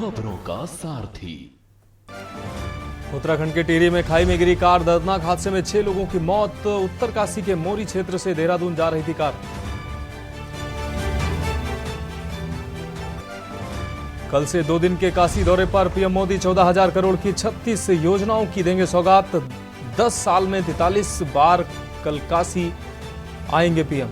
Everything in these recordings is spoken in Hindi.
खबरों का सारथी। उत्तराखंड के टिहरी में खाई में गिरी कार, दर्दनाक हादसे में 6 लोगों की मौत। उत्तरकाशी के मोरी क्षेत्र से देहरादून जा रही थी कार। कल से 2 दिन के काशी दौरे पर पीएम मोदी 14,000 करोड़ की 36 योजनाओं की देंगे सौगात। 10 साल में 43 बार कल काशी आएंगे पीएम।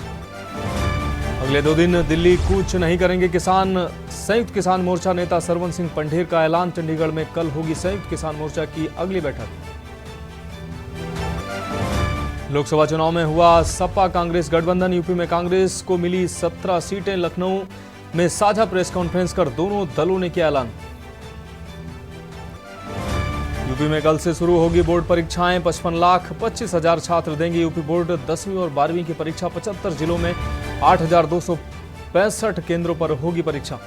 अगले 2 दिन दिल्ली कूच नहीं करेंगे किसान। संयुक्त किसान मोर्चा नेता सरवन सिंह पंढेर का ऐलान। चंडीगढ़ में कल होगी संयुक्त किसान मोर्चा की अगली बैठक। लोकसभा चुनाव में हुआ सपा कांग्रेस गठबंधन। यूपी में कांग्रेस को मिली 17 सीटें। लखनऊ में साझा प्रेस कॉन्फ्रेंस कर दोनों दलों ने किया ऐलान। यूपी में कल से शुरू होगी बोर्ड परीक्षाएं। 55,25,000 छात्र देंगे यूपी बोर्ड। 10वीं और 12वीं की परीक्षा 75 जिलों में 8,265 केंद्रों पर होगी परीक्षा।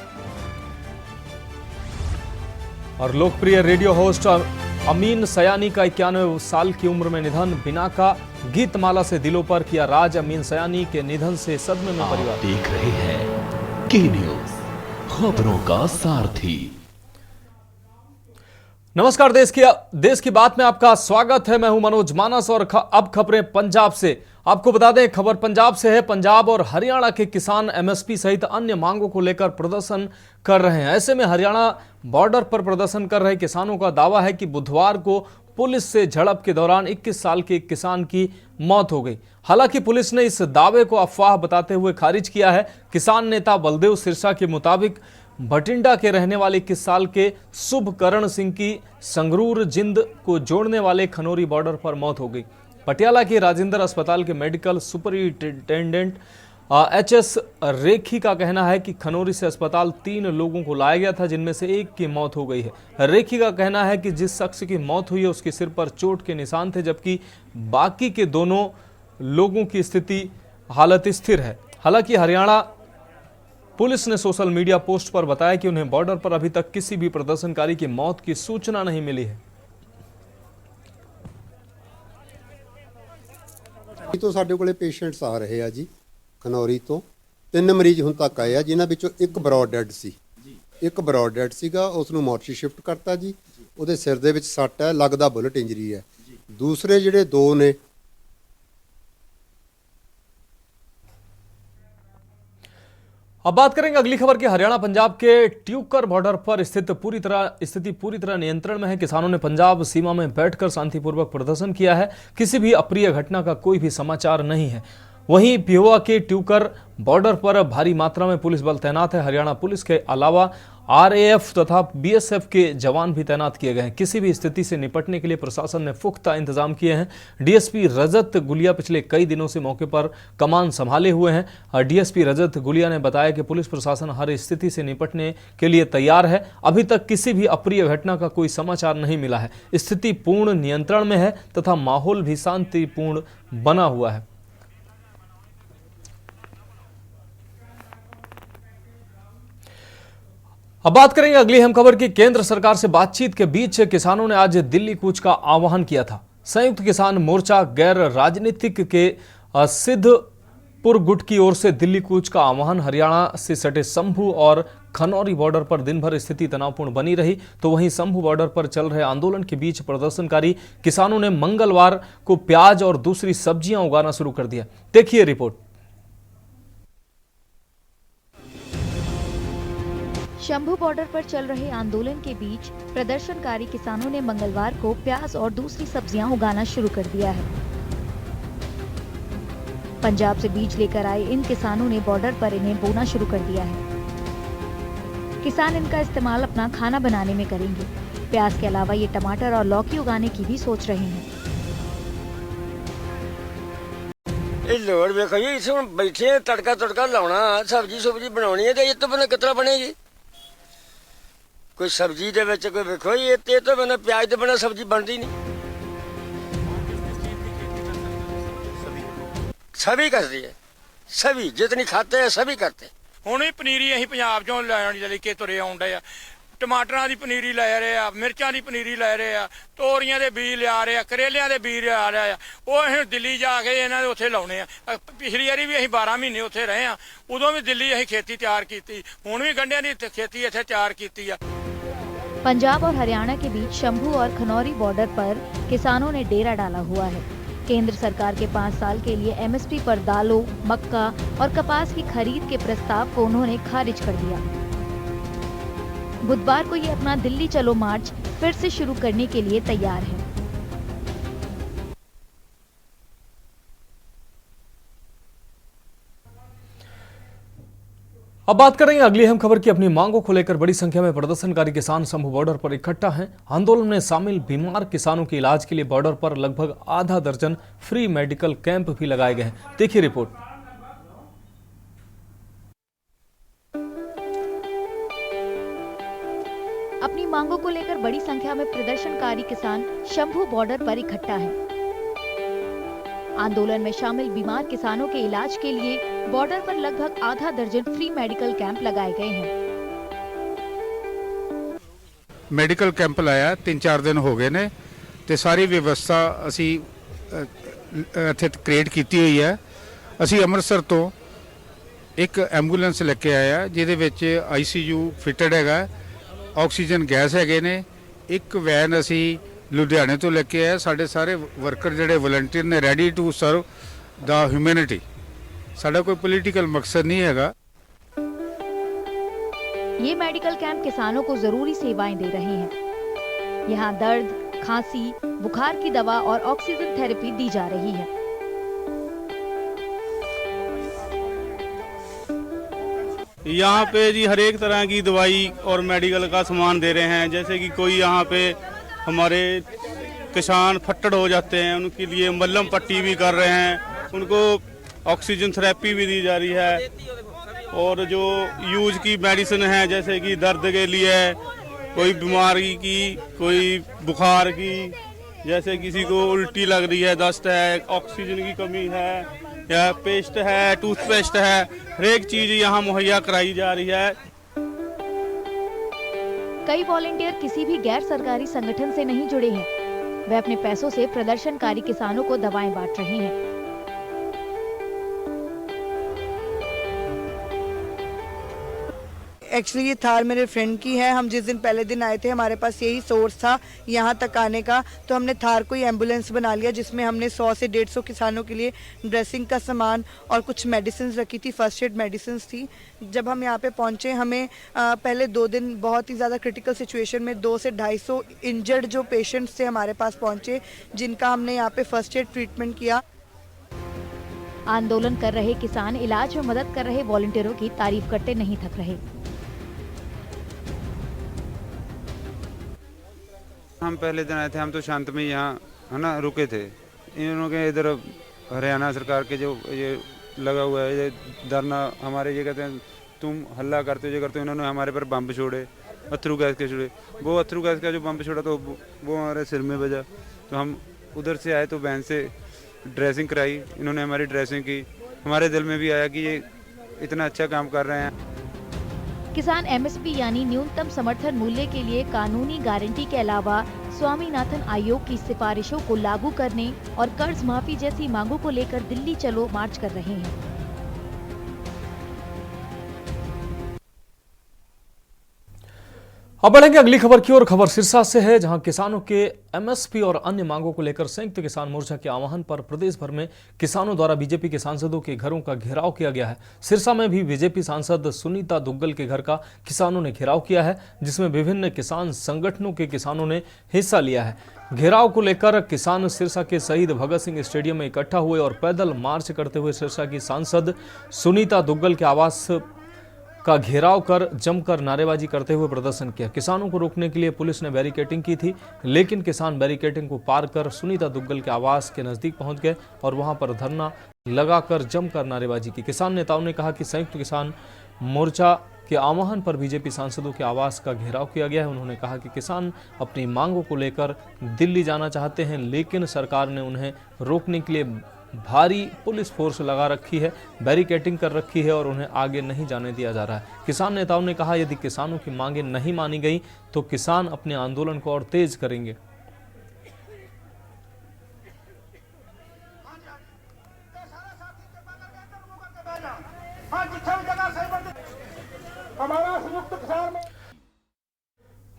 और लोकप्रिय रेडियो होस्ट अमीन सयानी का 91 साल की उम्र में निधन। बिना का गीतमाला से दिलों पर किया राज। अमीन सयानी के निधन से सदमे में परिवार। देख रहे हैं के न्यूज, खबरों का सारथी। नमस्कार, देश की बात में आपका स्वागत है। मैं हूं मनोज मानस और अब खबरें पंजाब से। आपको बता दें, खबर पंजाब से है। पंजाब और हरियाणा के किसान एमएसपी सहित अन्य मांगों को लेकर प्रदर्शन कर रहे हैं। ऐसे में हरियाणा बॉर्डर पर प्रदर्शन कर रहे किसानों का दावा है कि बुधवार को पुलिस से झड़प के दौरान 21 साल के एक किसान की मौत हो गई। हालांकि पुलिस ने इस दावे को अफवाह बताते हुए खारिज किया है। किसान नेता बलदेव सिरसा के मुताबिक भटिंडा के रहने वाले 21 साल के शुभकरण सिंह की संगरूर जिंद को जोड़ने वाले खनौरी बॉर्डर पर मौत हो गई। पटियाला के राजेंद्र अस्पताल के मेडिकल सुपरिटेंडेंट एचएस रेखी का कहना है कि खनौरी से अस्पताल 3 लोगों को लाया गया था, जिनमें से एक की मौत हो गई है। रेखी का कहना है कि जिस शख्स की मौत हुई है उसके सिर पर चोट के निशान थे, जबकि बाकी के दोनों लोगों की हालत स्थिर है। हालांकि हरियाणा पुलिस ने सोशल मीडिया पोस्ट पर बताया कि उन्हें बॉर्डर पर अभी तक किसी भी प्रदर्शनकारी की मौत की सूचना नहीं मिली है। तो साडे कोले पेशेंट्स आ रहे हैं जी खनौरी तो 3 मरीज हुण तक आए हैं, जिन्हां विचों एक ब्रॉड डेड सी। एक ब्रॉड डेड सीगा, उसनूं मोर्ची शिफ्ट करता जी। ਉਹਦੇ सिर ਦੇ ਵਿੱਚ ਸੱਟ है, लगदा बुलेट इंजरी है। दूसरे ਜਿਹੜੇ 2 ने अब बात करेंगे अगली खबर की। हरियाणा पंजाब के ट्यूकर बॉर्डर पर स्थिति पूरी तरह नियंत्रण में है। किसानों ने पंजाब सीमा में बैठकर शांतिपूर्वक प्रदर्शन किया है। किसी भी अप्रिय घटना का कोई भी समाचार नहीं है। वहीं पिहोवा के ट्यूकर बॉर्डर पर भारी मात्रा में पुलिस बल तैनात है। हरियाणा पुलिस के अलावा आरएएफ तथा बीएसएफ के जवान भी तैनात किए गए हैं। किसी भी स्थिति से निपटने के लिए प्रशासन ने पुख्ता इंतजाम किए हैं। डीएसपी रजत गुलिया पिछले कई दिनों से मौके पर कमान संभाले हुए हैं। डीएसपी रजत गुलिया ने बताया कि पुलिस प्रशासन हर स्थिति से निपटने के लिए तैयार है। अभी तक किसी भी अप्रिय घटना का कोई समाचार नहीं मिला है। स्थिति पूर्ण नियंत्रण में है तथा माहौल भी शांतिपूर्ण बना हुआ है। अब बात करेंगे अगली अहम खबर की। केंद्र सरकार से बातचीत के बीच किसानों ने आज दिल्ली कूच का आह्वान किया था। संयुक्त किसान मोर्चा गैर राजनीतिक के सिद्धपुर गुट की ओर से दिल्ली कूच का आह्वान। हरियाणा से सटे संभू और खनौरी बॉर्डर पर दिन भर स्थिति तनावपूर्ण बनी रही, तो वहीं संभू बॉर्डर पर चल रहे आंदोलन के बीच प्रदर्शनकारी किसानों ने मंगलवार को प्याज और दूसरी सब्जियां उगाना शुरू कर दिया। देखिए रिपोर्ट। शंभू बॉर्डर पर चल रहे आंदोलन के बीच प्रदर्शनकारी किसानों ने मंगलवार को प्याज और दूसरी सब्जियां उगाना शुरू कर दिया है। पंजाब से बीज लेकर आए इन किसानों ने बॉर्डर पर इन्हें बोना शुरू कर दिया है। किसान इनका इस्तेमाल अपना खाना बनाने में करेंगे। प्याज के अलावा ये टमाटर और लौकी उगाने की भी सोच रहे हैं। लोड़ देखो जी, इसे बैठे तड़का लाना, सब्जी बनानी है, तो ये तो बना कितना बनेगी। कोई सब्जी दे विच कोई देखो ये तो बिना प्याज दे बिना सब्जी बनती नहीं। सभी करती है, सभी जितनी खाते हैं सभी करते हैं। ਹੁਣ ਵੀ ਪਨੀਰੀ ਅਸੀਂ ਪੰਜਾਬ ਚੋਂ ਲੈ ਕੇ ਤੁਰੇ ਆਉਂਦੇ ਆ। ਟਮਾਟਰਾਂ ਦੀ ਪਨੀਰੀ ਲੈ ਰਹੇ ਆ, ਮਿਰਚਾਂ ਦੀ ਪਨੀਰੀ ਲੈ ਰਹੇ ਆ, ਤੋਰੀਆਂ ਦੇ ਬੀਜ ਲਿਆ ਰਹੇ ਆ, ਕਰੇਲਿਆਂ ਦੇ ਬੀਜ ਲਿਆ ਰਹੇ ਆ। ਉਹ ਅਸੀਂ ਦਿੱਲੀ ਜਾ ਕੇ ਇਹਨਾਂ ਦੇ ਉੱਥੇ ਲਾਉਣੇ ਆ। ਪਿਛਲੀ ਵਾਰੀ ਵੀ ਅਸੀਂ 12 ਮਹੀਨੇ ਉੱਥੇ ਰਹੇ ਆ, ਉਦੋਂ ਵੀ ਦਿੱਲੀ ਅਸੀਂ ਖੇਤੀ ਤਿਆਰ ਕੀਤੀ। ਹੁਣ ਵੀ ਗੰਢਿਆਂ ਦੀ ਖੇਤੀ ਇੱਥੇ ਤਿਆਰ ਕੀਤੀ ਆ। पंजाब और हरियाणा के बीच शंभू और खनौरी बॉर्डर पर किसानों ने डेरा डाला हुआ है। केंद्र सरकार के 5 साल के लिए एमएसपी पर दालों, मक्का और कपास की खरीद के प्रस्ताव को उन्होंने खारिज कर दिया। बुधवार को ये अपना दिल्ली चलो मार्च फिर से शुरू करने के लिए तैयार है। अब बात करेंगे अगली अहम खबर की। अपनी मांगों को लेकर बड़ी संख्या में प्रदर्शनकारी किसान शंभू बॉर्डर पर इकट्ठा हैं। आंदोलन में शामिल बीमार किसानों के इलाज के लिए बॉर्डर पर लगभग आधा दर्जन फ्री मेडिकल कैंप भी लगाए गए हैं। देखिए रिपोर्ट। अपनी मांगों को लेकर बड़ी संख्या में प्रदर्शनकारी किसान शंभू बॉर्डर पर इकट्ठा हैं। आंदोलन में शामिल बीमार किसानों के इलाज के लिए बॉर्डर पर लगभग आधा दर्जन फ्री मेडिकल कैंप लगाए गए हैं। ਮੈਡੀਕਲ ਕੈਂਪ ਲਾਇਆ 3-4 ਦਿਨ ਹੋ ਗਏ ਨੇ ਤੇ ਸਾਰੀ ਵਿਵਸਥਾ ਅਸੀਂ ਇੱਥੇ ਕ੍ਰੀਏਟ ਕੀਤੀ ਹੋਈ ਹੈ। ਅਸੀਂ ਅੰਮ੍ਰਿਤਸਰ ਤੋਂ ਇੱਕ ਐਂਬੂਲੈਂਸ ਲੈ ਕੇ ਆਇਆ ਜਿਹਦੇ ਵਿੱਚ ਆਈਸੀਯੂ ਫਿਟਡ ਹੈਗਾ, ਆਕਸੀਜਨ ਗੈਸ ਹੈਗੇ ਨੇ। ਇੱਕ ਵੈਨ ਅਸੀਂ ਲੁਧਿਆਣੇ ਤੋਂ ਲੈ ਕੇ ਆਇਆ। ਸਾਡੇ ਸਾਰੇ ਵਰਕਰ ਜਿਹੜੇ ਵਲੰਟੀਅਰ ਨੇ ready to serve the humanity. ਸਾਡਾ ਕੋਈ ਪੋਲੀਟੀਕਲ ਮਕਸਦ ਨਹੀਂ ਹੈਗਾ। ये मेडिकल कैंप किसानों को जरूरी सेवाएं दे रहे हैं। यहाँ दर्द, खांसी, बुखार की दवा और ऑक्सीजन थेरेपी दी जा रही है। यहाँ पे जी हर एक तरह की दवाई और मेडिकल का सामान दे रहे हैं। जैसे कि कोई यहाँ पे हमारे किसान फट्टड़ हो जाते हैं, उनके लिए मल्लम पट्टी भी कर रहे हैं, उनको ऑक्सीजन थेरेपी भी दी जा रही है। और जो यूज की मेडिसिन है जैसे कि दर्द के लिए, कोई बीमारी की, कोई बुखार की, जैसे किसी को उल्टी लग रही है, दस्त है, ऑक्सीजन की कमी है, या पेस्ट है, टूथपेस्ट है, हर एक चीज़ यहाँ मुहैया कराई जा रही है। कई वॉलंटियर किसी भी गैर सरकारी संगठन से नहीं जुड़े हैं। वे अपने पैसों से प्रदर्शनकारी किसानों को दवाएं बांट रहे हैं। एक्चुअली ये थार मेरे फ्रेंड की है। हम जिस दिन पहले दिन आए थे हमारे पास यही सोर्स था यहाँ तक आने का, तो हमने थार को ही एम्बुलेंस बना लिया जिसमें हमने 100 से 150 किसानों के लिए ड्रेसिंग का सामान और कुछ मेडिसिन रखी थी, फर्स्ट एड मेडिसिन थी। जब हम यहाँ पे पहुँचे हमें पहले 2 दिन बहुत ही ज़्यादा क्रिटिकल सिचुएशन में 200 से 250 इंजर्ड जो पेशेंट्स थे हमारे पास पहुँचे, जिनका हमने यहाँ पे फर्स्ट एड ट्रीटमेंट किया। आंदोलन कर रहे किसान इलाज में मदद कर रहे वॉलंटियरों की तारीफ करते नहीं थक रहे। हम पहले दिन आए थे, हम तो शांत में यहाँ है ना रुके थे। इन्होंने के इधर हरियाणा सरकार के जो ये लगा हुआ है ये धरना, हमारे ये कहते हैं तुम हल्ला करते हो, ये करते हो। इन्होंने हमारे पर बम छोड़े, अथरू गैस के छोड़े। वो अथरू गैस का जो बम छोड़ा तो वो हमारे सिर में बजा। तो हम उधर से आए तो वैन से ड्रेसिंग कराई, इन्होंने हमारी ड्रेसिंग की। हमारे दिल में भी आया कि ये इतना अच्छा काम कर रहे हैं। किसान एमएसपी यानी न्यूनतम समर्थन मूल्य के लिए कानूनी गारंटी के अलावा स्वामीनाथन आयोग की सिफारिशों को लागू करने और कर्ज माफी जैसी मांगों को लेकर दिल्ली चलो मार्च कर रहे हैं। अब बढ़ेंगे अगली खबर की ओर। खबर सिरसा से है, जहां किसानों के एमएसपी और अन्य मांगों को लेकर संयुक्त किसान मोर्चा के आह्वान पर प्रदेश भर में किसानों द्वारा बीजेपी के सांसदों के घरों का घेराव किया गया है। सिरसा में भी बीजेपी सांसद सुनीता दुग्गल के घर का किसानों ने घेराव किया है, जिसमें विभिन्न किसान संगठनों के किसानों ने हिस्सा लिया है। घेराव को लेकर किसान सिरसा के शहीद भगत सिंह स्टेडियम में इकट्ठा हुए और पैदल मार्च करते हुए सिरसा की सांसद सुनीता दुग्गल के आवास का घेराव कर जमकर नारेबाजी करते हुए प्रदर्शन किया। किसानों को रोकने के लिए पुलिस ने बैरिकेडिंग की थी, लेकिन किसान बैरिकेडिंग को पार कर सुनीता दुग्गल के आवास के नजदीक पहुंच गए और वहां पर धरना लगाकर जमकर नारेबाजी की। किसान नेताओं ने कहा कि संयुक्त किसान मोर्चा के आह्वान पर बीजेपी सांसदों के आवास का घेराव किया गया है। उन्होंने कहा कि किसान अपनी मांगों को लेकर दिल्ली जाना चाहते हैं, लेकिन सरकार ने उन्हें रोकने के लिए भारी पुलिस फोर्स लगा रखी है, बैरिकेडिंग कर रखी है और उन्हें आगे नहीं जाने दिया जा रहा है। किसान नेताओं ने कहा यदि किसानों की मांगें नहीं मानी गई तो किसान अपने आंदोलन को और तेज करेंगे।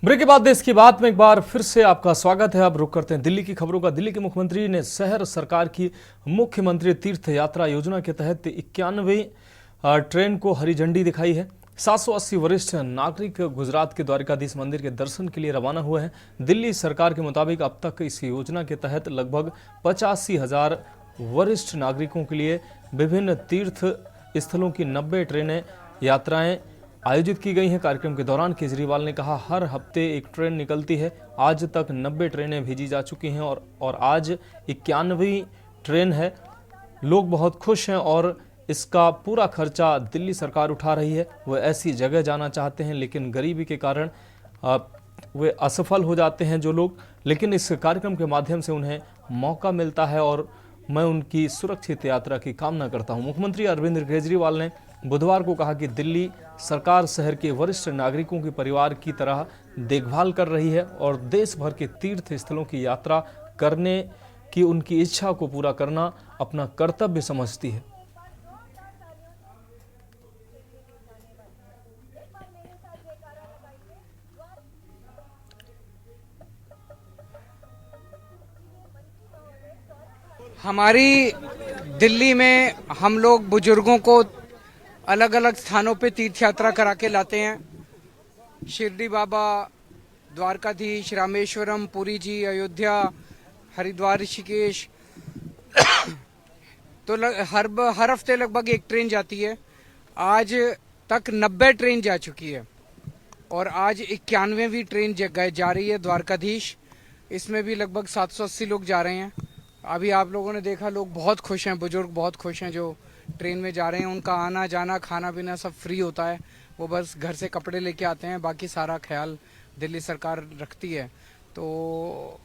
ब्रेक के बाद देश की बात में एक बार फिर से आपका स्वागत है। अब रुक करते हैं दिल्ली की खबरों का। दिल्ली के मुख्यमंत्री ने शहर सरकार की मुख्यमंत्री तीर्थ यात्रा योजना के तहत 91वीं ट्रेन को हरी झंडी दिखाई है। 780 वरिष्ठ नागरिक गुजरात के द्वारकाधीश मंदिर के दर्शन के लिए रवाना हुए हैं। दिल्ली सरकार के मुताबिक अब तक इस योजना के तहत लगभग 85,000 वरिष्ठ नागरिकों के लिए विभिन्न तीर्थ स्थलों की 90 ट्रेनें यात्राएं आयोजित की गई हैं। कार्यक्रम के दौरान केजरीवाल ने कहा, हर हफ्ते एक ट्रेन निकलती है। आज तक 90 ट्रेनें भेजी जा चुकी हैं और आज 91वीं ट्रेन है। लोग बहुत खुश हैं और इसका पूरा खर्चा दिल्ली सरकार उठा रही है। वह ऐसी जगह जाना चाहते हैं लेकिन गरीबी के कारण वे असफल हो जाते हैं जो लोग, लेकिन इस कार्यक्रम के माध्यम से उन्हें मौका मिलता है और मैं उनकी सुरक्षित यात्रा की कामना करता हूं। मुख्यमंत्री अरविंद केजरीवाल ने बुधवार को कहा कि दिल्ली सरकार शहर के वरिष्ठ नागरिकों के परिवार की तरह देखभाल कर रही है और देश भर के तीर्थ स्थलों की यात्रा करने की उनकी इच्छा को पूरा करना अपना कर्तव्य समझती है। हमारी दिल्ली में हम लोग बुजुर्गों को अलग अलग स्थानों पे तीर्थ यात्रा करा के लाते हैं। शिरडी बाबा, द्वारकाधीश, रामेश्वरम, पुरी जी, अयोध्या, हरिद्वार, ऋषिकेश। तो हर हफ्ते लगभग एक ट्रेन जाती है। आज तक 90 ट्रेन जा चुकी है और आज 91वीं ट्रेन जा रही है द्वारकाधीश। इसमें भी लगभग 780 लोग जा रहे हैं। अभी आप लोगों ने देखा, लोग बहुत खुश हैं, बुजुर्ग बहुत खुश हैं जो ट्रेन में जा रहे हैं। उनका आना जाना खाना पीना सब फ्री होता है। वो बस घर से कपड़े लेके आते हैं, बाकी सारा ख्याल दिल्ली सरकार रखती है। तो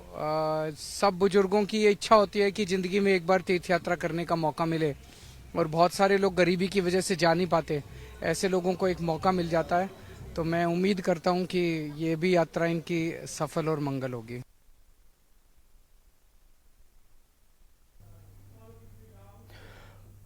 सब बुजुर्गों की ये इच्छा होती है कि ज़िंदगी में एक बार तीर्थ यात्रा करने का मौका मिले और बहुत सारे लोग गरीबी की वजह से जा नहीं पाते। ऐसे लोगों को एक मौका मिल जाता है। तो मैं उम्मीद करता हूँ कि ये भी यात्रा इनकी सफल और मंगल होगी।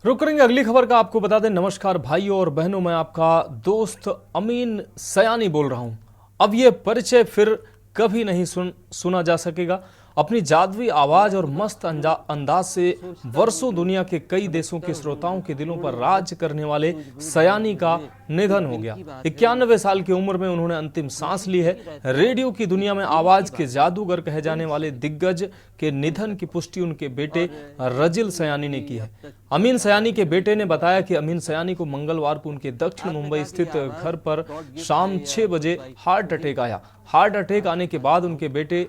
रुक करेंगे अगली खबर का। आपको बता दें, नमस्कार भाइयों और बहनों, मैं आपका दोस्त अमीन सयानी बोल रहा हूं। अब यह परिचय फिर कभी नहीं सुना जा सकेगा। अपनी जादुई आवाज और मस्त अंदाज से वर्षों दुनिया के कई देशों के श्रोताओं के दिलों पर राज करने वाले सयानी का निधन हो गया। 91 साल की उम्र में उन्होंने अंतिम सांस ली है। रेडियो की दुनिया में आवाज के जादूगर कहे जाने वाले दिग्गज के निधन की पुष्टि उनके बेटे रजिल सयानी ने की है। अमीन सयानी के बेटे ने बताया कि अमीन सयानी को मंगलवार को उनके दक्षिण मुंबई स्थित घर पर शाम 6 बजे हार्ट अटैक आया। हार्ट अटैक आने के बाद उनके बेटे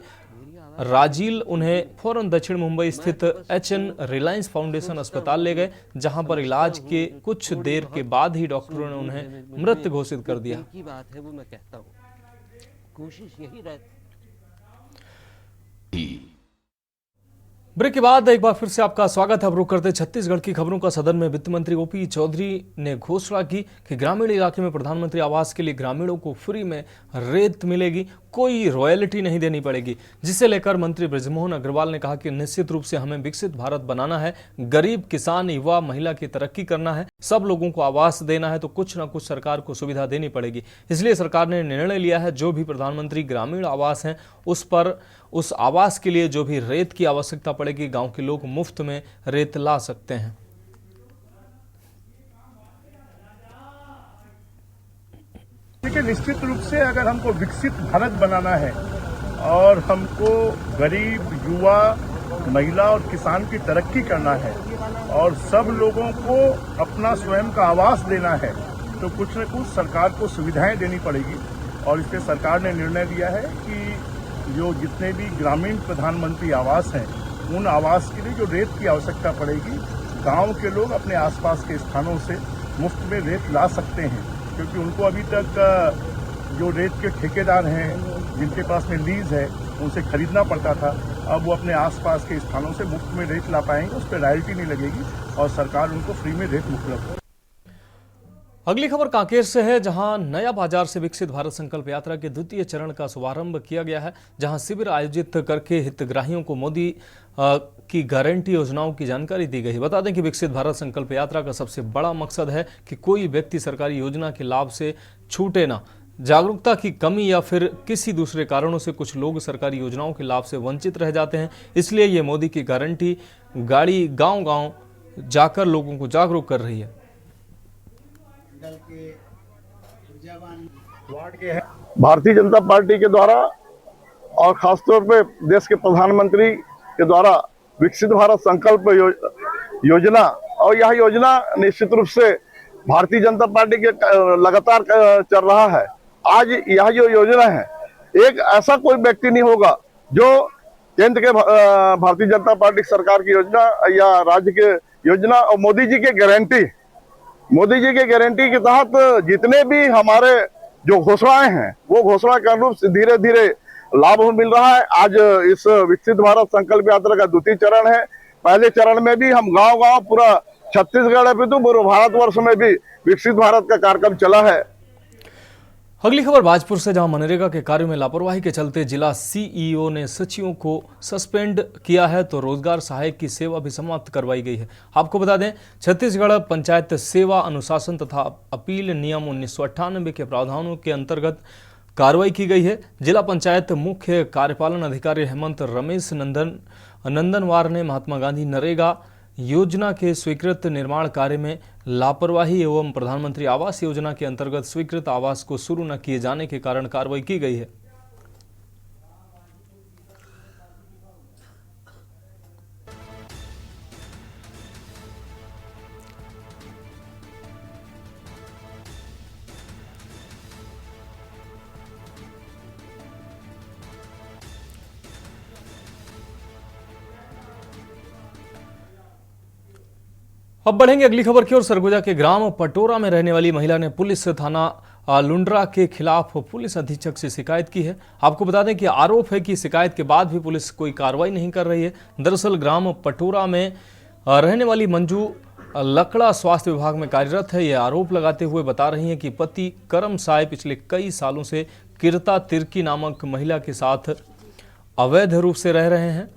राजील उन्हें फौरन दक्षिण मुंबई स्थित HN रिलायंस फाउंडेशन अस्पताल ले गए, जहां पर इलाज के कुछ देर के बाद ही डॉक्टरों ने उन्हें मृत घोषित कर दिया। की बात है वो मैं कहता हूँ, कोशिश यही रहती। ब्रेक के बाद एक बार फिर से आपका स्वागत है। अब रुक करते छत्तीसगढ़ की खबरों का। सदन में वित्त मंत्री OP चौधरी ने घोषणा की कि ग्रामीण इलाके में प्रधानमंत्री आवास के लिए ग्रामीणों को फ्री में रेत मिलेगी, कोई रॉयल्टी नहीं देनी पड़ेगी, जिसे लेकर मंत्री बृजमोहन अग्रवाल ने कहा कि निश्चित रूप से हमें विकसित भारत बनाना है। गरीब, किसान, युवा, महिला की तरक्की करना है, सब लोगों को आवास देना है, तो कुछ ना कुछ सरकार को सुविधा देनी पड़ेगी। इसलिए सरकार ने निर्णय लिया है, जो भी प्रधानमंत्री ग्रामीण आवास है उस आवास के लिए जो भी रेत की आवश्यकता पड़ेगी, गांव के लोग मुफ्त में रेत ला सकते हैं। देखिए, निश्चित रूप से अगर हमको विकसित भारत बनाना है और हमको गरीब, युवा, महिला और किसान की तरक्की करना है और सब लोगों को अपना स्वयं का आवास देना है, तो कुछ न कुछ सरकार को सुविधाएं देनी पड़ेगी। और इसलिए सरकार ने निर्णय लिया है कि जो जितने भी ग्रामीण प्रधानमंत्री आवास हैं, उन आवास के लिए जो रेत की आवश्यकता पड़ेगी, गांव के लोग अपने आसपास के स्थानों से मुफ्त में रेत ला सकते हैं, क्योंकि उनको अभी तक जो रेत के ठेकेदार हैं, जिनके पास में लीज है, उनसे खरीदना पड़ता था। अब वो अपने आसपास के स्थानों से मुफ्त में रेत ला पाएंगे, उस पर रॉयल्टी नहीं लगेगी और सरकार उनको फ्री में रेत उपलब्ध। अगली खबर कांकेर से है, जहां नया बाजार से विकसित भारत संकल्प यात्रा के द्वितीय चरण का शुभारंभ किया गया है, जहां शिविर आयोजित करके हितग्राहियों को मोदी की गारंटी योजनाओं की जानकारी दी गई। बता दें कि विकसित भारत संकल्प यात्रा का सबसे बड़ा मकसद है कि कोई व्यक्ति सरकारी योजना के लाभ से छूटे ना। जागरूकता की कमी या फिर किसी दूसरे कारणों से कुछ लोग सरकारी योजनाओं के लाभ से वंचित रह जाते हैं। इसलिए ये मोदी की गारंटी गाड़ी गांव-गांव जाकर लोगों को जागरूक कर रही है। भारतीय जनता पार्टी के द्वारा और खासतौर पे देश के प्रधानमंत्री के द्वारा विकसित भारत संकल्प योजना, और यह योजना निश्चित रूप से भारतीय जनता पार्टी के लगातार चल रहा है। आज यह जो योजना है, एक ऐसा कोई व्यक्ति नहीं होगा जो केंद्र के भारतीय जनता पार्टी सरकार की योजना या राज्य के योजना और मोदी जी के गारंटी के तहत जितने भी हमारे जो घोषणाएं हैं, वो घोषणा के अनुरूप धीरे धीरे लाभ मिल रहा है। आज इस विकसित भारत संकल्प यात्रा का द्वितीय चरण है। पहले चरण में भी हम गांव-गांव पूरा छत्तीसगढ़ में तो पूरे भारतवर्ष में भी विकसित भारत का कार्यक्रम चला है। अगली खबर भाजपुर से, जहां मनरेगा के कार्यों में लापरवाही के चलते जिला सीईओ ने सचिवों को सस्पेंड किया है, तो रोजगार सहायक की सेवा भी समाप्त करवाई गई है। आपको बता दें, छत्तीसगढ़ पंचायत सेवा अनुशासन तथा अपील नियम 1998 के प्रावधानों के अंतर्गत कार्रवाई की गई है। जिला पंचायत मुख्य कार्यपालन अधिकारी हेमंत रमेश नंदनवार ने महात्मा गांधी नरेगा योजना के स्वीकृत निर्माण कार्य में लापरवाही एवं प्रधानमंत्री आवास योजना के अंतर्गत स्वीकृत आवास को शुरू न किए जाने के कारण कार्रवाई की गई है। अब बढ़ेंगे अगली खबर की ओर। सरगुजा के ग्राम पटोरा में रहने वाली महिला ने पुलिस थाना लुंड्रा के खिलाफ पुलिस अधीक्षक से शिकायत की है। आपको बता दें कि आरोप है कि शिकायत के बाद भी पुलिस कोई कार्रवाई नहीं कर रही है। दरअसल ग्राम पटोरा में रहने वाली मंजू लकड़ा स्वास्थ्य विभाग में कार्यरत है। यह आरोप लगाते हुए बता रही हैं कि पति करम साय पिछले कई सालों से किरता तिर्की नामक महिला के साथ अवैध रूप से रह रहे हैं,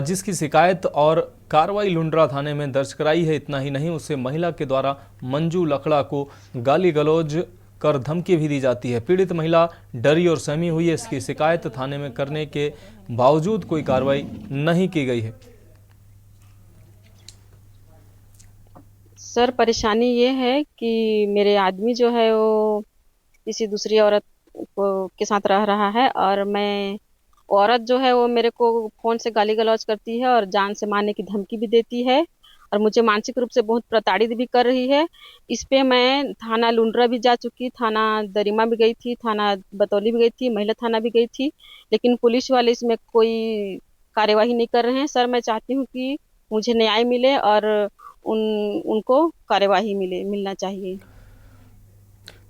जिसकी शिकायत और कार्रवाई लुंड्रा थाने में दर्ज कराई है। इतना ही नहीं, उससे महिला के द्वारा मंजू लकड़ा को गाली गलौज कर धमकी भी दी जाती है। पीड़ित महिला डरी और सहमी हुई है। इसकी शिकायत थाने में करने के बावजूद कोई कार्रवाई नहीं की गई है। सर, परेशानी ये है कि मेरे आदमी जो है वो किसी दूसरी औरत के साथ रह रहा है, और मैं औरत जो है वो मेरे को फोन से गाली गलौज करती है और जान से मारने की धमकी भी देती है, और मुझे मानसिक रूप से बहुत प्रताड़ित भी कर रही है। इस पे मैं थाना लुंड्रा भी जा चुकी, थाना दरिमा भी गई थी, थाना बतौली भी गई थी, महिला थाना भी गई थी, लेकिन पुलिस वाले इसमें कोई कार्यवाही नहीं कर रहे हैं। सर, मैं चाहती हूँ कि मुझे न्याय मिले और उनको कार्यवाही मिलना चाहिए।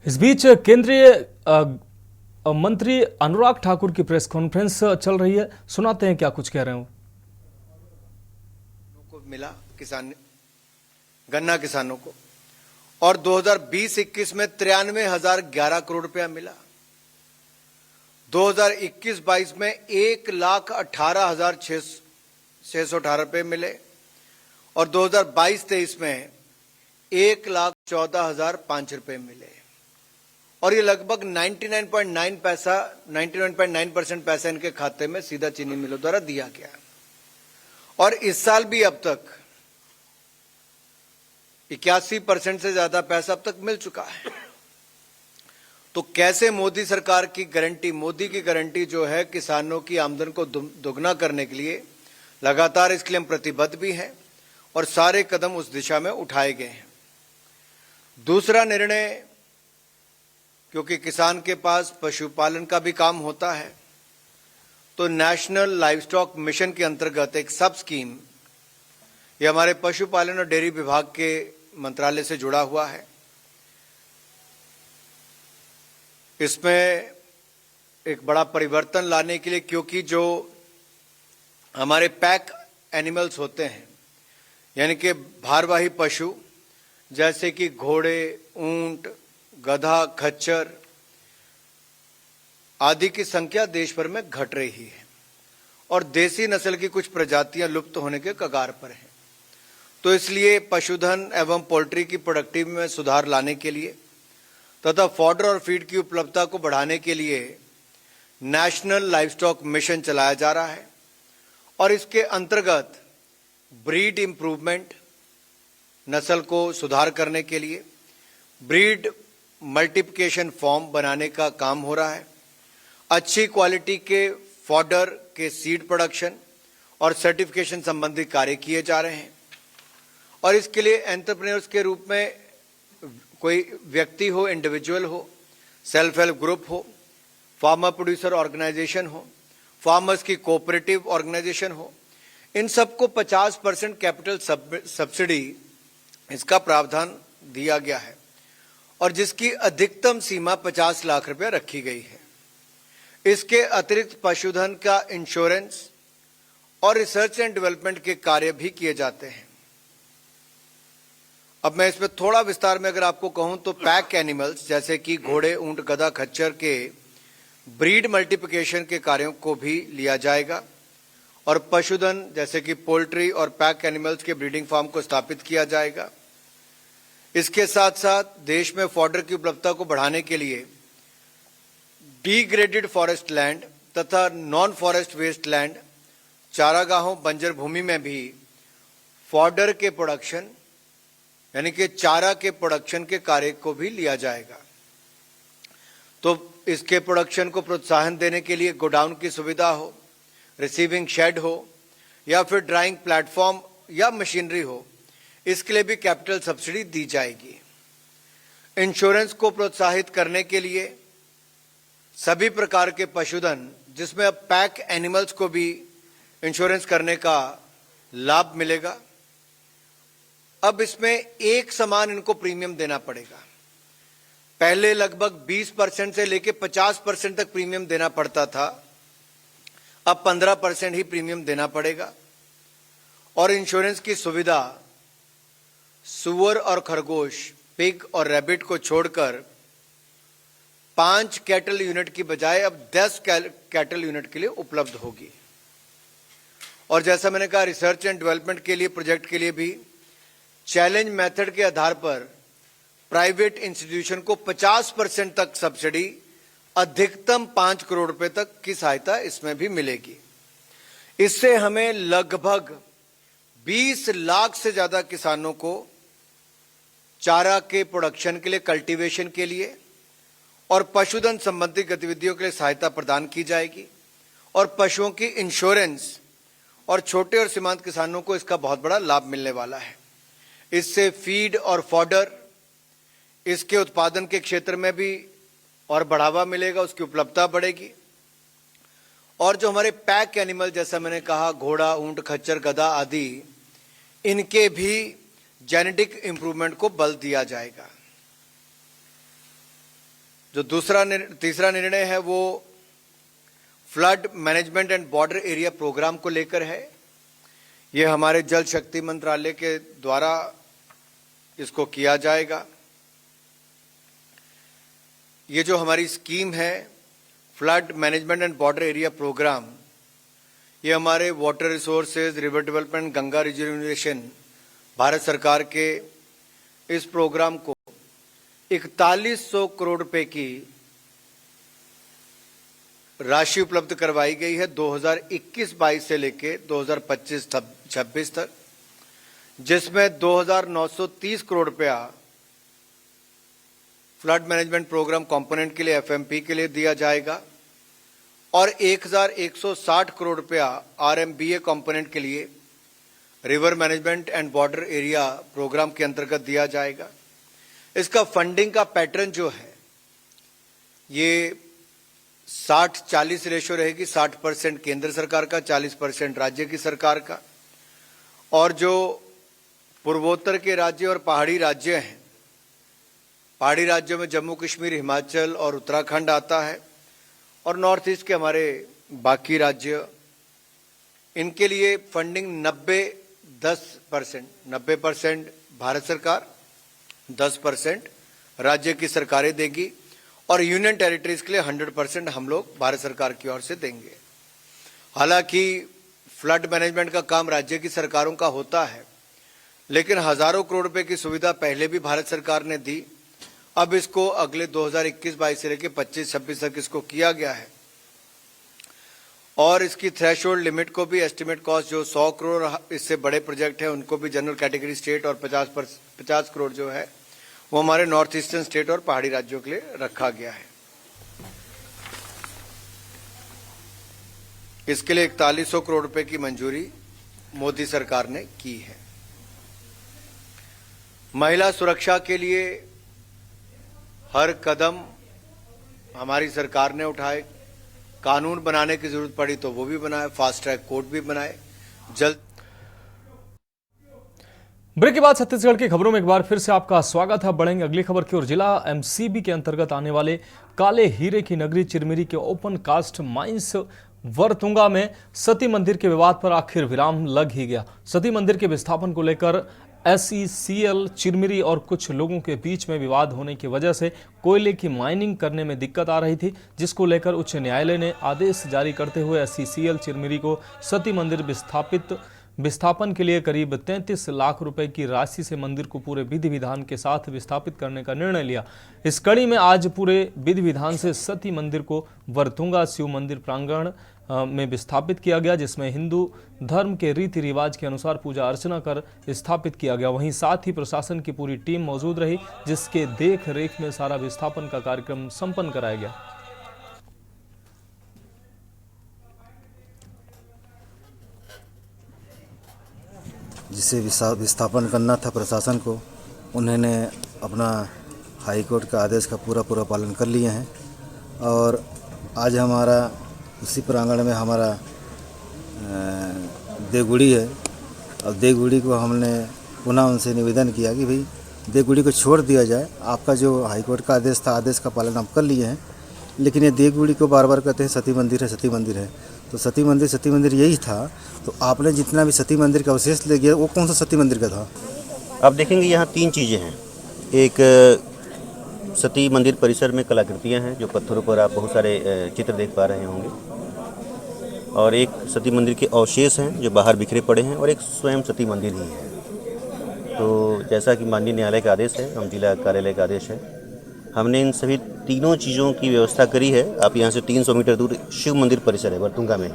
इस बीच केंद्रीय मंत्री अनुराग ठाकुर की प्रेस कॉन्फ्रेंस चल रही है, सुनाते हैं क्या कुछ कह रहे हो। को मिला गन्ना किसानों को, और 2020-21 में 93,011 करोड़ रुपया मिला। 2021-22 में 1,18,618 रुपये मिले, और 2022-23 में 1,14,005 रुपये मिले, और ये लगभग 99.9% पैसा इनके खाते में सीधा चीनी मिलों द्वारा दिया गया। और इस साल भी अब तक 81% से ज्यादा पैसा अब तक मिल चुका है। तो कैसे मोदी सरकार की गारंटी, मोदी की गारंटी जो है किसानों की आमदन को दोगुना करने के लिए लगातार, इसके लिए हम प्रतिबद्ध भी हैं और सारे कदम उस दिशा में उठाए गए हैं। दूसरा निर्णय, क्योंकि किसान के पास पशुपालन का भी काम होता है, तो नेशनल लाइव स्टॉक मिशन के अंतर्गत एक सब स्कीम, ये हमारे पशुपालन और डेयरी विभाग के मंत्रालय से जुड़ा हुआ है। इसमें एक बड़ा परिवर्तन लाने के लिए, क्योंकि जो हमारे पैक एनिमल्स होते हैं, यानी कि भारवाही पशु जैसे कि घोड़े, ऊंट, गधा, खच्चर आदि की संख्या देश भर में घट रही है, और देसी नस्ल की कुछ प्रजातियां लुप्त होने के कगार पर हैं। तो इसलिए पशुधन एवं पोल्ट्री की प्रोडक्टिविटी में सुधार लाने के लिए तथा फॉडर और फीड की उपलब्धता को बढ़ाने के लिए नेशनल लाइवस्टॉक मिशन चलाया जा रहा है और इसके अंतर्गत ब्रीड इंप्रूवमेंट, नस्ल को सुधार करने के लिए ब्रीड मल्टीप्लिकेशन फॉर्म बनाने का काम हो रहा है। अच्छी क्वालिटी के फॉडर के सीड प्रोडक्शन और सर्टिफिकेशन संबंधी कार्य किए जा रहे हैं और इसके लिए एंटरप्रेन्योर्स के रूप में कोई व्यक्ति हो, इंडिविजुअल हो, सेल्फ हेल्प ग्रुप हो, फार्मर प्रोड्यूसर ऑर्गेनाइजेशन हो, फार्मर्स की कोऑपरेटिव ऑर्गेनाइजेशन हो, इन सबको 50% कैपिटल सब्सिडी इसका प्रावधान दिया गया है और जिसकी अधिकतम सीमा 50 लाख रुपया रखी गई है। इसके अतिरिक्त पशुधन का इंश्योरेंस और रिसर्च एंड डेवलपमेंट के कार्य भी किए जाते हैं। अब मैं इसमें थोड़ा विस्तार में अगर आपको कहूं तो पैक एनिमल्स जैसे कि घोड़े, ऊंट, गधा, खच्चर के ब्रीड मल्टीप्लिकेशन के कार्यों को भी लिया जाएगा और पशुधन जैसे कि पोल्ट्री और पैक एनिमल्स के ब्रीडिंग फार्म को स्थापित किया जाएगा। इसके साथ साथ देश में फॉडर की उपलब्धता को बढ़ाने के लिए डिग्रेडेड फॉरेस्ट लैंड तथा नॉन फॉरेस्ट वेस्ट लैंड, चारागाहों, बंजर भूमि में भी फॉडर के प्रोडक्शन यानी कि चारा के प्रोडक्शन के कार्य को भी लिया जाएगा। तो इसके प्रोडक्शन को प्रोत्साहन देने के लिए गोडाउन की सुविधा हो, रिसीविंग शेड हो या फिर ड्राइंग प्लेटफॉर्म या मशीनरी हो, इसके लिए भी कैपिटल सब्सिडी दी जाएगी। इंश्योरेंस को प्रोत्साहित करने के लिए सभी प्रकार के पशुधन जिसमें अब पैक एनिमल्स को भी इंश्योरेंस करने का लाभ मिलेगा। अब इसमें एक समान इनको प्रीमियम देना पड़ेगा। पहले लगभग 20% से लेकर 50% तक प्रीमियम देना पड़ता था, अब 15% ही प्रीमियम देना पड़ेगा और इंश्योरेंस की सुविधा सुअर और खरगोश, पिग और रैबिट को छोड़कर 5 कैटल यूनिट की बजाय अब 10 कैटल यूनिट के लिए उपलब्ध होगी। और जैसा मैंने कहा, रिसर्च एंड डेवलपमेंट के लिए प्रोजेक्ट के लिए भी चैलेंज मेथड के आधार पर प्राइवेट इंस्टीट्यूशन को 50% तक सब्सिडी, अधिकतम 5 करोड़ रुपए तक की सहायता इसमें भी मिलेगी। इससे हमें लगभग 20 लाख से ज्यादा किसानों को चारा के प्रोडक्शन के लिए, कल्टीवेशन के लिए और पशुधन संबंधी गतिविधियों के लिए सहायता प्रदान की जाएगी और पशुओं की इंश्योरेंस और छोटे और सीमांत किसानों को इसका बहुत बड़ा लाभ मिलने वाला है। इससे फीड और फॉडर, इसके उत्पादन के क्षेत्र में भी और बढ़ावा मिलेगा, उसकी उपलब्धता बढ़ेगी और जो हमारे पैक एनिमल जैसा मैंने कहा, घोड़ा, ऊंट, खच्चर, गधा आदि, इनके भी जेनेटिक इंप्रूवमेंट को बल दिया जाएगा। जो तीसरा निर्णय है वो flood management and border area programme को लेकर है। ये हमारे जल शक्ति मंत्रालय के द्वारा इसको किया जाएगा। ये जो हमारी स्कीम है flood management and border area programme, ये हमारे water resources, river development, Ganga reservation, Bharat सरकार के इस प्रोग्राम को 4100 करोड़ रुपए की राशि उपलब्ध करवाई गई है 2021-22 से लेके 2025-26 तक, जिसमें 2930 करोड़ रुपया फ्लड मैनेजमेंट प्रोग्राम कंपोनेंट के लिए, एफएमपी के लिए दिया जाएगा और 1160 करोड़ रुपया आरएमबीए कंपोनेंट के लिए river management and border area programme के अंतर्गत दिया जाएगा। इसका फंडिंग का पैटर्न जो है ये 60-40 रेशो रहेगी। 60% केंद्र सरकार का, 40% राज्य की सरकार का। और जो पूर्वोत्तर के राज्य और पहाड़ी राज्य हैं, पहाड़ी राज्यों में जम्मू कश्मीर, हिमाचल और उत्तराखंड आता है और नॉर्थ ईस्ट के हमारे बाकी राज्य, इनके लिए फंडिंग 90% भारत सरकार, 10% राज्य की सरकारें देगी और यूनियन टेरिटरीज के लिए 100% हम लोग भारत सरकार की ओर से देंगे। हालांकि फ्लड मैनेजमेंट का काम राज्य की सरकारों का होता है, लेकिन हजारों करोड़ रुपए की सुविधा पहले भी भारत सरकार ने दी। अब इसको अगले 2021-22 से लेकर 25-26 तक इसको किया गया है और इसकी थ्रेशोल्ड लिमिट को भी एस्टिमेट कॉस्ट जो 100 करोड़ इससे बड़े प्रोजेक्ट है उनको भी जनरल कैटेगरी स्टेट और 50 करोड़ जो है वो हमारे नॉर्थ ईस्टर्न स्टेट और पहाड़ी राज्यों के लिए रखा गया है। इसके लिए 4100 करोड़ रुपए की मंजूरी मोदी सरकार ने की है। महिला सुरक्षा के लिए हर कदम हमारी सरकार ने उठाए। कानून बनाने की जरूरत पड़ी तो वो भी बनाए, फास्ट ट्रैक कोर्ट भी बनाए जल्द। ब्रेक के बाद छत्तीसगढ़ की खबरों में एक बार फिर से आपका स्वागत है। बढ़ेंगे अगली खबर की ओर। जिला एमसीबी के अंतर्गत आने वाले काले हीरे की नगरी चिरमिरी के ओपन कास्ट माइंस वरतुंगा में सती मंदिर के विवाद पर आखिर विराम लग ही गया। सती मंदिर के विस्थापन को लेकर SECL चिरमिरी और कुछ लोगों के बीच में विवाद होने की वजह से कोयले की माइनिंग करने में दिक्कत आ रही थी, जिसको लेकर उच्च न्यायालय ने आदेश जारी करते हुए SECL चिरमिरी को सती मंदिर विस्थापन के लिए करीब 33 लाख रुपए की राशि से मंदिर को पूरे विधि विधान के साथ विस्थापित करने का निर्णय लिया। इस कड़ी में आज पूरे विधि विधान से सती मंदिर को वरतुंगा शिव मंदिर प्रांगण में विस्थापित किया गया, जिसमें हिंदू धर्म के रीति रिवाज के अनुसार पूजा अर्चना कर स्थापित किया गया। वहीं साथ ही प्रशासन की पूरी टीम मौजूद रही, जिसके देख रेख में सारा विस्थापन का कार्यक्रम संपन्न कराया गया। जिसे विस्थापन करना था प्रशासन को, उन्होंने अपना हाईकोर्ट का आदेश का पूरा पालन कर लिए हैं और आज हमारा उसी प्रांगण में हमारा देवगुड़ी है और देवगुड़ी को हमने पुनः उनसे निवेदन किया कि भाई देवगुड़ी को छोड़ दिया जाए। आपका जो हाईकोर्ट का आदेश था, आदेश का पालन हम कर लिए हैं, लेकिन ये देवगुड़ी को बार बार कहते हैं सती मंदिर है, सती मंदिर है। तो सती मंदिर यही था, तो आपने जितना भी सती मंदिर का अवशेष ले गया वो कौन सा सती मंदिर का था? आप देखेंगे यहाँ 3 चीज़ें हैं। एक सती मंदिर परिसर में कलाकृतियाँ हैं जो पत्थरों पर आप बहुत सारे चित्र देख पा रहे होंगे, और एक सती मंदिर के अवशेष हैं जो बाहर बिखरे पड़े हैं, और एक स्वयं सती मंदिर ही है। तो जैसा कि माननीय न्यायालय का आदेश है, हम जिला कार्यालय का आदेश है, हमने इन सभी तीनों चीज़ों की व्यवस्था करी है। आप यहाँ से 300 मीटर दूर शिव मंदिर परिसर है वरतुंगा में,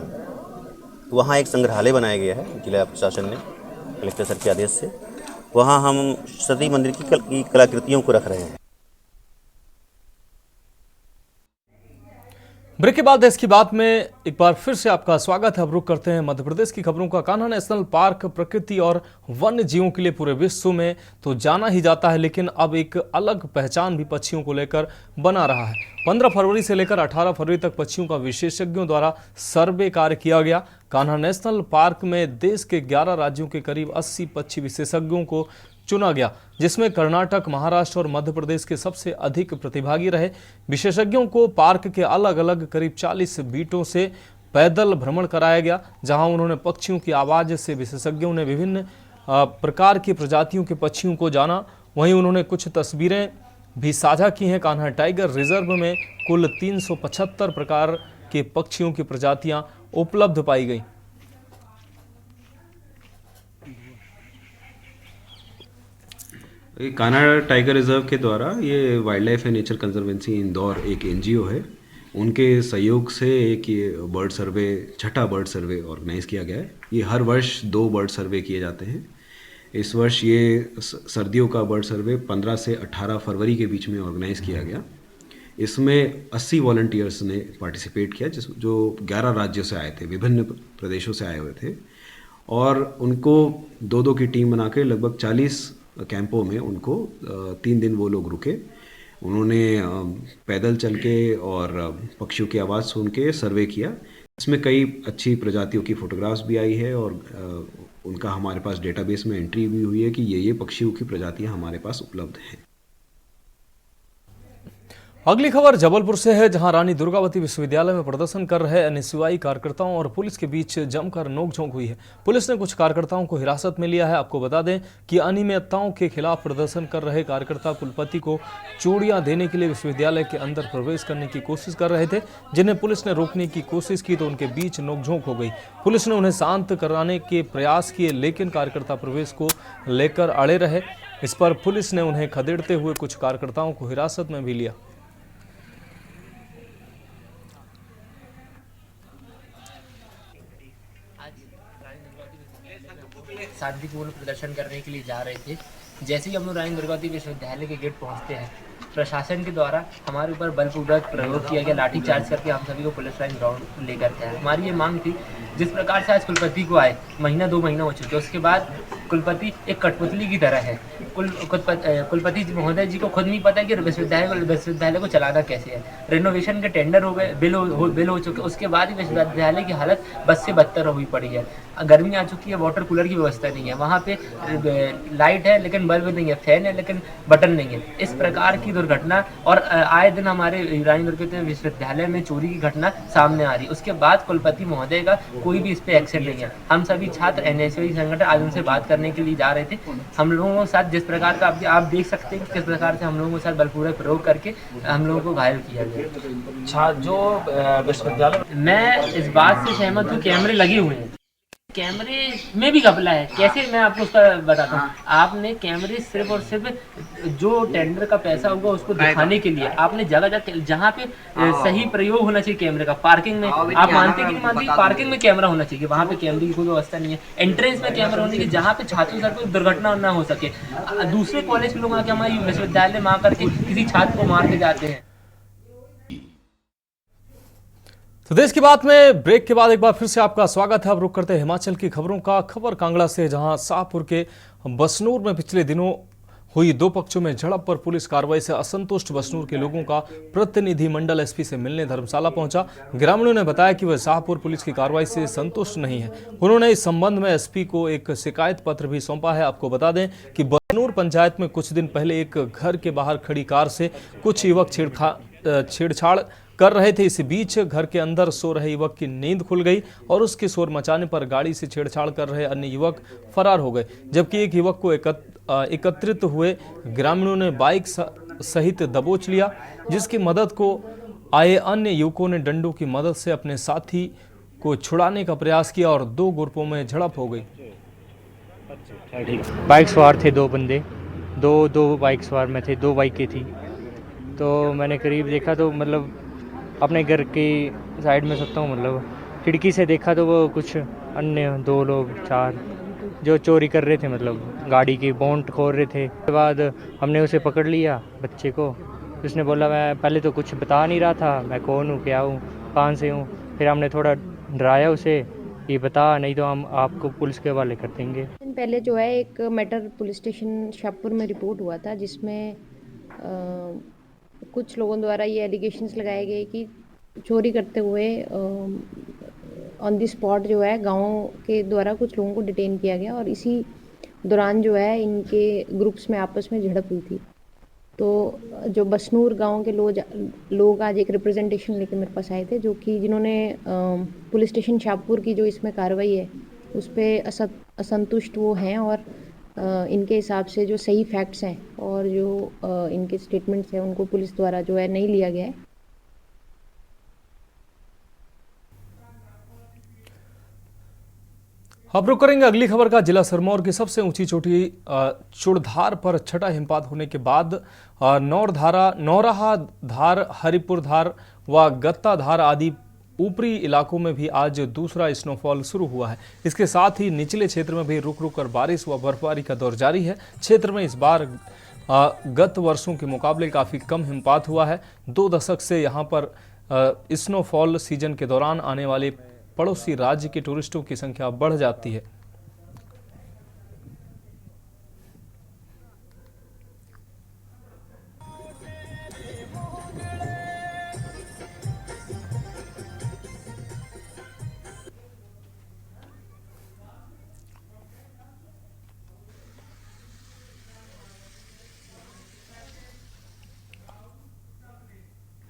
वहाँ एक संग्रहालय बनाया गया है जिला प्रशासन ने कलेक्टर सर के आदेश से। वहाँ हम सती मंदिर की कलाकृतियों को रख रहे हैं। ब्रेक के बाद देश की बात में एक बार फिर से आपका स्वागत है। अब रुक करते हैं मध्य प्रदेश की खबरों का। कान्हा नेशनल पार्क प्रकृति और वन्य जीवों के लिए पूरे विश्व में तो जाना ही जाता है, लेकिन अब एक अलग पहचान भी पक्षियों को लेकर बना रहा है। 15 फरवरी से लेकर 18 फरवरी तक पक्षियों का विशेषज्ञों द्वारा सर्वे कार्य किया गया। कान्हा नेशनल पार्क में देश के 11 राज्यों के करीब 80 पक्षी विशेषज्ञों को चुना गया, जिसमें कर्नाटक, महाराष्ट्र और मध्य प्रदेश के सबसे अधिक प्रतिभागी रहे। विशेषज्ञों को पार्क के अलग अलग करीब 40 बीटों से पैदल भ्रमण कराया गया, जहां उन्होंने पक्षियों की आवाज से विशेषज्ञों ने विभिन्न प्रकार की प्रजातियों के पक्षियों को जाना। वहीं उन्होंने कुछ तस्वीरें भी साझा की हैं। कान्हा टाइगर रिजर्व में कुल 375 प्रकार के पक्षियों की प्रजातियां उपलब्ध पाई गई। कान्हा टाइगर रिजर्व के द्वारा ये wild life and nature conservancy Indore एक NGO है, उनके सहयोग से एक ये बर्ड सर्वे, छठा बर्ड सर्वे ऑर्गेनाइज किया गया है। ये हर वर्ष 2 बर्ड सर्वे किए जाते हैं। इस वर्ष ये सर्दियों का बर्ड सर्वे 15 से 18 फरवरी के बीच में ऑर्गेनाइज किया गया। इसमें 80 वॉलंटियर्स ने पार्टिसिपेट किया, जो 11 राज्यों से आए थे, विभिन्न प्रदेशों से आए हुए थे, और उनको 2-2 की टीम बना के लगभग 40 कैंपों में उनको 3 दिन वो लोग रुके। उन्होंने पैदल चल के और पक्षियों की आवाज़ सुन के सर्वे किया। इसमें कई अच्छी प्रजातियों की फ़ोटोग्राफ्स भी आई है और उनका हमारे पास डेटाबेस में एंट्री भी हुई है कि ये पक्षियों की प्रजातियां हमारे पास उपलब्ध हैं। अगली खबर जबलपुर से है, जहां रानी दुर्गावती विश्वविद्यालय में प्रदर्शन कर रहे NSUI कार्यकर्ताओं और पुलिस के बीच जमकर नोकझोंक हुई है। पुलिस ने कुछ कार्यकर्ताओं को हिरासत में लिया है। आपको बता दें कि अनियमितताओं के खिलाफ प्रदर्शन कर रहे कार्यकर्ता कुलपति को चूड़ियां देने के लिए विश्वविद्यालय के अंदर प्रवेश करने की कोशिश कर रहे थे, जिन्हें पुलिस ने रोकने की कोशिश की तो उनके बीच नोकझोंक हो गई। पुलिस ने उन्हें शांत कराने के प्रयास किए, लेकिन कार्यकर्ता प्रवेश को लेकर अड़े रहे। इस पर पुलिस ने उन्हें खदेड़ते हुए कुछ कार्यकर्ताओं को हिरासत में भी लिया। शांतिपूर्ण प्रदर्शन करने के लिए जा रहे थे। जैसे ही हम लोग रानी दुर्गावती विश्वविद्यालय के गेट पहुंचते हैं, प्रशासन के द्वारा हमारे ऊपर बलपूर्वक प्रयोग किया गया, लाठीचार्ज करके हम सभी को पुलिस लाइन ग्राउंड लेकर के आए। हमारी ये मांग थी, जिस प्रकार से आज कुलपति को आए, महीना 2 महीना हो चुके, उसके बाद कुलपति एक कठपुतली की तरह है। कुलपति महोदय जी को खुद नहीं पता कि विश्वविद्यालय को चलाना कैसे है। रेनोवेशन के टेंडर हो गए, बिल हो चुके, उसके बाद ही विश्वविद्यालय की हालत बस से बदतर हुई पड़ी है। गर्मी आ चुकी है, वाटर कूलर की व्यवस्था नहीं है, वहाँ पे लाइट है लेकिन बल्ब नहीं है, फैन है लेकिन बटन नहीं है। इस प्रकार की दुर्घटना और आए दिन हमारे रानी दुर्गावती विश्वविद्यालय में चोरी की घटना सामने आ रही है। उसके बाद कुलपति महोदय का कोई भी इस पे एक्शन नहीं है। हम सभी छात्र एनएसयूआई संगठन आज उनसे बात करने के लिए जा रहे थे। हम लोगों के साथ जिस प्रकार का आप देख सकते हैं किस प्रकार से हम लोगों के साथ बलपूर्वक प्रयोग करके हम लोगों को घायल किया गया। जो विश्वविद्यालय, मैं इस बात से सहमत हूँ, कैमरे लगे हुए हैं, कैमरे में भी घपला है। कैसे, मैं आपको उसका बताता हूँ। आपने कैमरे सिर्फ और सिर्फ जो टेंडर का पैसा होगा उसको दिखाने के लिए आपने जगह जहाँ पे सही प्रयोग होना चाहिए कैमरे का, पार्किंग में, आप मानते कि नहीं मानते, पार्किंग में कैमरा होना चाहिए, वहाँ पे कैमरे की कोई व्यवस्था नहीं है। एंट्रेंस में कैमरा होने की, जहाँ पे छात्रों से कोई दुर्घटना ना हो सके। दूसरे कॉलेज के लोग आके हमारे विश्वविद्यालय में आकर के किसी छात्र को मार के जाते हैं। तो देश की बात में ब्रेक के बाद एक बार फिर से आपका स्वागत है। अब रुक करते हैं हिमाचल की खबरों का। खबर कांगड़ा से, जहां शाहपुर के बसनूर में पिछले दिनों हुई 2 पक्षों में झड़प पर पुलिस कार्रवाई से असंतुष्ट बसनूर के लोगों का प्रतिनिधिमंडल एसपी से मिलने धर्मशाला पहुंचा। ग्रामीणों ने बताया कि वह शाहपुर पुलिस की कार्रवाई से संतुष्ट नहीं है। उन्होंने इस संबंध में एसपी को एक शिकायत पत्र भी सौंपा है। आपको बता दें कि बसनूर पंचायत में कुछ दिन पहले एक घर के बाहर खड़ी कार से कुछ युवक छेड़छाड़ कर रहे थे। इसी बीच घर के अंदर सो रहे युवक की नींद खुल गई और उसके शोर मचाने पर गाड़ी से छेड़छाड़ कर रहे अन्य युवक फरार हो गए, जबकि एक युवक को एकत्रित हुए ग्रामीणों ने बाइक सहित दबोच लिया, जिसकी मदद को आए अन्य युवकों ने डंडों की मदद से अपने साथी को छुड़ाने का प्रयास किया और 2 ग्रुपों में झड़प हो गई। बाइक सवार थे 2 बंदे, दो बाइक सवार में थे, 2 बाइकें थी। तो मैंने करीब देखा तो मतलब अपने घर की साइड में सकता हूँ, मतलब खिड़की से देखा तो वो कुछ अन्य 2 लोग 4 जो चोरी कर रहे थे, मतलब गाड़ी की बोनट खोल रहे थे। उसके बाद हमने उसे पकड़ लिया, बच्चे को। उसने बोला मैं पहले तो कुछ बता नहीं रहा था, मैं कौन हूँ, क्या हूँ, कहाँ से हूँ। फिर हमने थोड़ा डराया उसे, ये बता नहीं तो हम आपको पुलिस के हवाले कर देंगे। पहले जो है एक मैटर पुलिस स्टेशन शाहपुर में रिपोर्ट हुआ था, जिसमें कुछ लोगों द्वारा ये एलिगेशंस लगाए गए कि चोरी करते हुए ऑन द स्पॉट जो है गांव के द्वारा कुछ लोगों को डिटेन किया गया और इसी दौरान जो है इनके ग्रुप्स में आपस में झड़प हुई थी। तो जो बसनूर गांव के लोग आज एक रिप्रेजेंटेशन लेकर मेरे पास आए थे, जो कि जिन्होंने पुलिस स्टेशन शाहपुर की जो इसमें कार्रवाई है उस पर असंतुष्ट वो हैं और इनके हिसाब से जो सही फैक्ट्स हैं और जो इनके स्टेटमेंट्स हैं उनको पुलिस द्वारा जो है नहीं लिया गया है। अब रुक करेंगे अगली खबर का। जिला सिरमौर की सबसे ऊंची चोटी चुड़धार पर छठा हिमपात होने के बाद नौराहा धार, हरिपुर धार व गत्ता धार आदि ऊपरी इलाकों में भी आज दूसरा स्नोफॉल शुरू हुआ है। इसके साथ ही निचले क्षेत्र में भी रुक रुक कर बारिश व बर्फबारी का दौर जारी है। क्षेत्र में इस बार गत वर्षों के मुकाबले काफ़ी कम हिमपात हुआ है। 2 दशक से यहाँ पर स्नोफॉल सीजन के दौरान आने वाले पड़ोसी राज्य के टूरिस्टों की संख्या बढ़ जाती है।